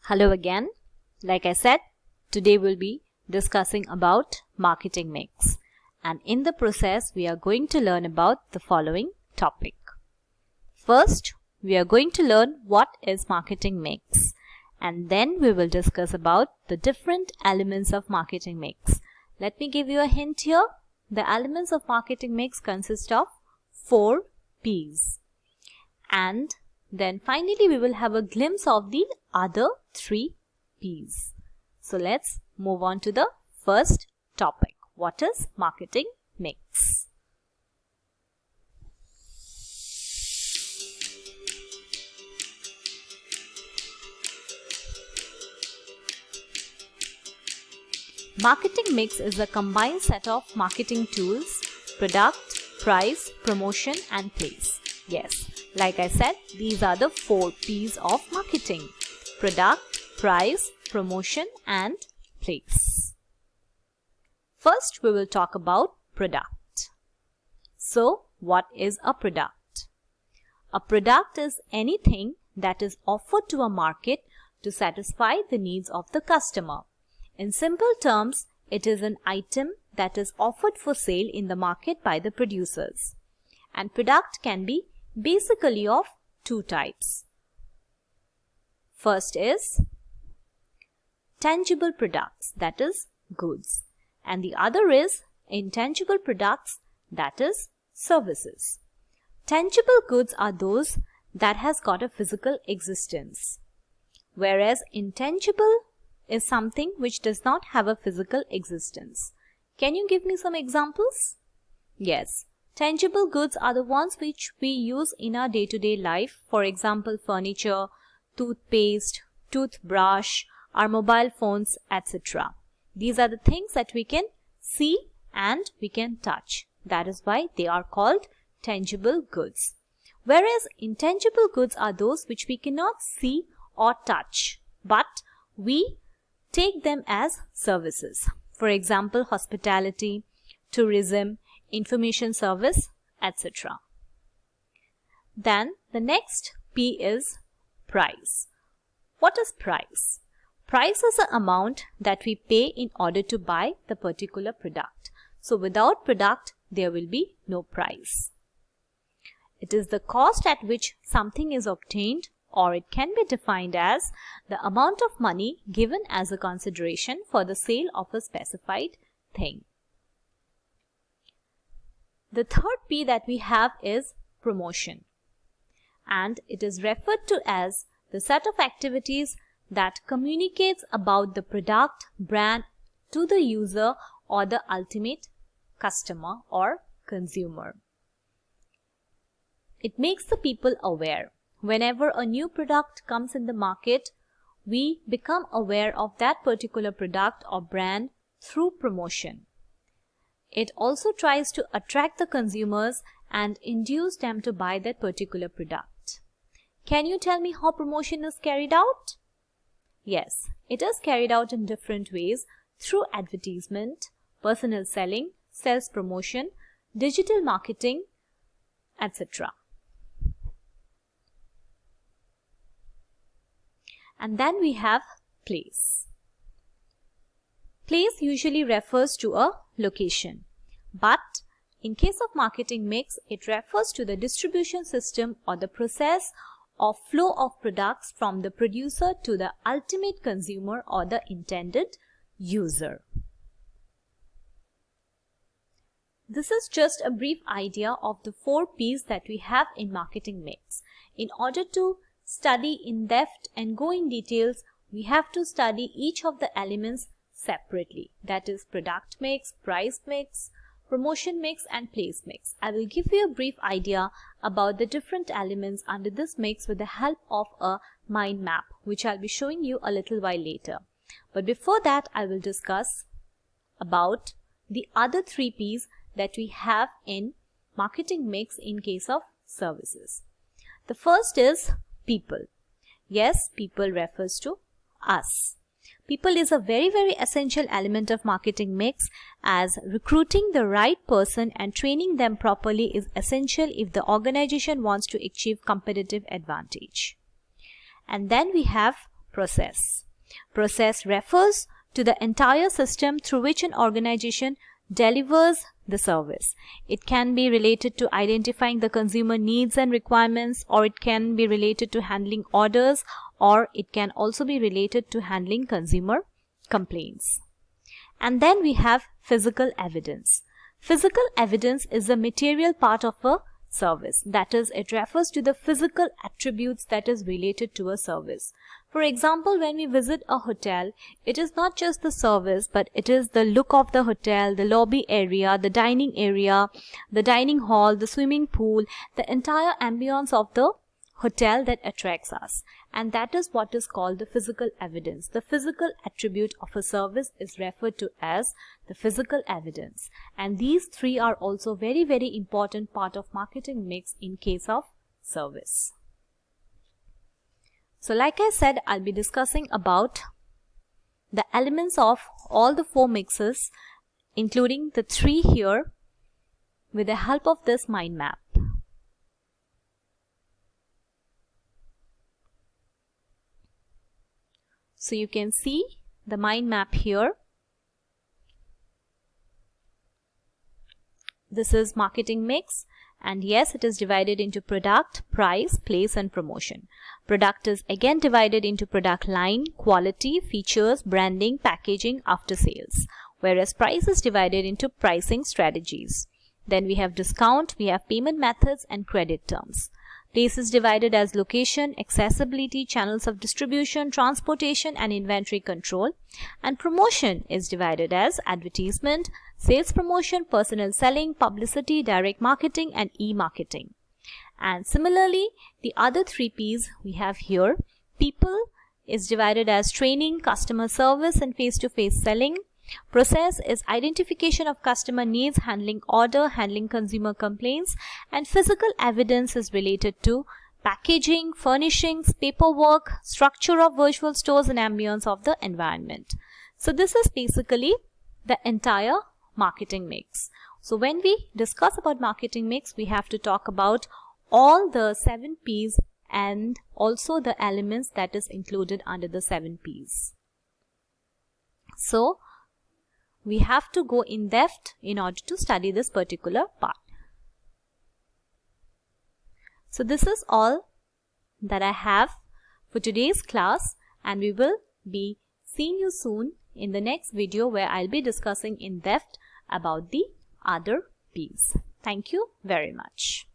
Hello again. Like I said, today we'll be discussing about marketing mix. And in the process, we are going to learn about the following topic. First, we are going to learn what is marketing mix. And then we will discuss about the different elements of marketing mix. Let me give you a hint here. The elements of marketing mix consist of 4 P's. And then finally we will have a glimpse of the other 3 P's. So let's move on to the first topic. What is marketing mix? Marketing mix is a combined set of marketing tools, product, price, promotion and place. Yes, like I said, these are the 4 P's of marketing: product, price, promotion and place. First, we will talk about product. So, what is a product? A product is anything that is offered to a market to satisfy the needs of the customer. In simple terms, it is an item that is offered for sale in the market by the producers. And product can be basically of 2 types. First is tangible products, that is goods. And the other is intangible products, that is services. Tangible goods are those that has got a physical existence, whereas intangible is something which does not have a physical existence. Can you give me some examples? Yes, tangible goods are the ones which we use in our day-to-day life. For example, furniture, toothpaste, toothbrush, our mobile phones, etc. These are the things that we can see and we can touch. That is why they are called tangible goods. Whereas intangible goods are those which we cannot see or touch, but we take them as services. For example, hospitality, tourism, information service, etc. Then the next P is price. What is price? Price is the amount that we pay in order to buy the particular product. So without product, there will be no price. It is the cost at which something is obtained, or it can be defined as the amount of money given as a consideration for the sale of a specified thing. The third P that we have is promotion, and it is referred to as the set of activities that communicates about the product, brand to the user or the ultimate customer or consumer. It makes the people aware. Whenever a new product comes in the market, we become aware of that particular product or brand through promotion. It also tries to attract the consumers and induce them to buy that particular product. Can you tell me how promotion is carried out? Yes, it is carried out in different ways through advertisement, personal selling, sales promotion, digital marketing, etc. And then we have place. Place usually refers to a location, but in case of marketing mix, it refers to the distribution system or the process of flow of products from the producer to the ultimate consumer or the intended user. This is just a brief idea of the 4 P's that we have in marketing mix. In order to study in depth and go in details, we have to study each of the elements separately. That is product mix, price mix, promotion mix and place mix. I will give you a brief idea about the different elements under this mix with the help of a mind map, which I'll be showing you a little while later. But before that, I will discuss about the other 3 P's that we have in marketing mix in case of services. The first is people. Yes, people refers to us. People is a very essential element of marketing mix, as recruiting the right person and training them properly is essential if the organization wants to achieve competitive advantage. And then we have process. Process refers to the entire system through which an organization delivers the service. It can be related to identifying the consumer needs and requirements, or it can be related to handling orders, or it can also be related to handling consumer complaints. And then we have physical evidence. Physical evidence is a material part of a service. That is, it refers to the physical attributes that is related to a service. For example, when we visit a hotel, it is not just the service, but it is the look of the hotel, the lobby area, the dining hall, the swimming pool, the entire ambience of the hotel that attracts us. And that is what is called the physical evidence. The physical attribute of a service is referred to as the physical evidence. And these three are also very, very important part of marketing mix in case of service. So like I said, I'll be discussing about the elements of all the 4 mixes, including the 3 here, with the help of this mind map. So you can see the mind map here. This is marketing mix, and yes, it is divided into product, price, place and promotion. Product is again divided into product line, quality, features, branding, packaging, after sales, whereas price is divided into pricing strategies. Then we have discount, we have payment methods and credit terms. Place is divided as location, accessibility, channels of distribution, transportation and inventory control. And promotion is divided as advertisement, sales promotion, personal selling, publicity, direct marketing and e-marketing. And similarly, the other 3 P's we have here. People is divided as training, customer service and face-to-face selling. Process is identification of customer needs, handling order, handling consumer complaints, and physical evidence is related to packaging, furnishings, paperwork, structure of virtual stores and ambience of the environment. So this is basically the entire marketing mix. So when we discuss about marketing mix, we have to talk about all the 7 P's and also the elements that is included under the 7 P's. So we have to go in depth in order to study this particular part. So this is all that I have for today's class, and we will be seeing you soon in the next video where I'll be discussing in depth about the other P's. Thank you very much.